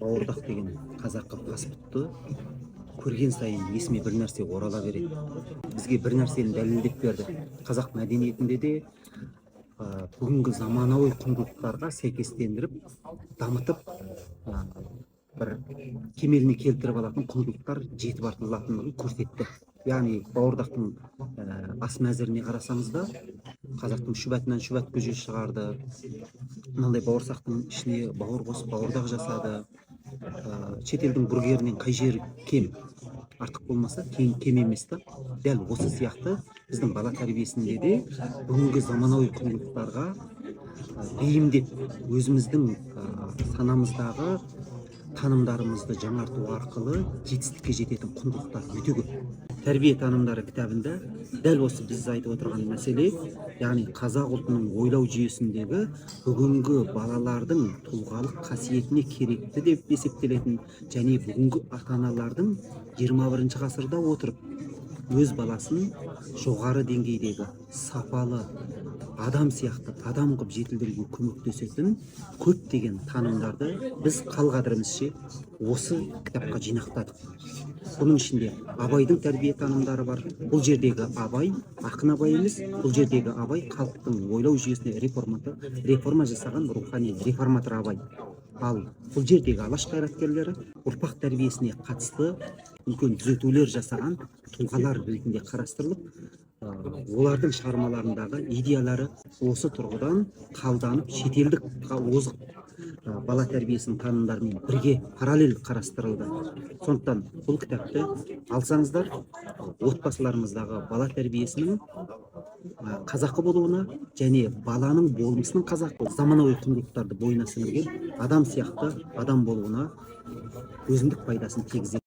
бауырдақ деген қазақы паспортты көрген сайын есіме бір нәрсе орала береді. Бізге бір нәрсені дәлелдеп берді. Қазақ мәдениетінде де бүгінгі заманауи құндылықтарға сәйкестендіріп, дамытып, бір кемеліне келтіріп алатын құндылықтар жетіп артылатындығын көрсетті. Яғни бауырдақтың ас мәзіріне қарасаңыз да, қазақтың шүбәтінен шүбәт көже шығарды, мынандай бауырсақтың ішіне бауыр қосып бауырдақ жасады. Шетелдің бургерінен қай жері кем? Артық болмаса кем емес та. Дәл осы сияқты біздің бала тәрбиесінде де бүгінгі заманауи құндылықтарға бейімдеп, өзіміздің санамыздағы танымдарымызды жаңарту арқылы жетістікке жететін құндылықтар өте көп. Тәрбие танымдары кітабында дәл осы біз айтып отырған мәселе, яғни қазақ ұлтының ойлау жүйесіндегі бүгінгі балалардың тұлғалық қасиетіне керекті деп есептелетін және бүгінгі ата-аналардың 21 ғасырда отырып өз баласын жоғары деңгейдегі сапалы адам сияқты адам қылып жетілдіруге көмектесетін көптеген танымдарды біз қал-қадірімізше осы кітапқа жинақтадық. Бұның ішінде Абайдың тәрбие танымдары бар. Бұл жердегі Абай ақын Абай емес, бұл жердегі Абай халықтың ойлау жүйесіне реформа жасаған рухани реформатор Абай. Ал бұл жердегі алаш қайраткерлері ұрпақ тәрбиесіне қатысты үлкен түзетулер жасаған тұлғалар ретінде қарастырылып, олардың шығармаларындағы идеялары осы тұрғыдан талданып, шетелдік озық бала тәрбиесінің танымдарымен бірге параллель қарастырылды. Сондықтан бұл кітапты алсаңыздар, отбасыларыңыздағы бала тәрбиесінің қазақы болуына және баланың болмысының қазақы заманауи құндылықтарды бойына сіңірген адам сияқты адам болуына өзіндік пайдасын тигізеді.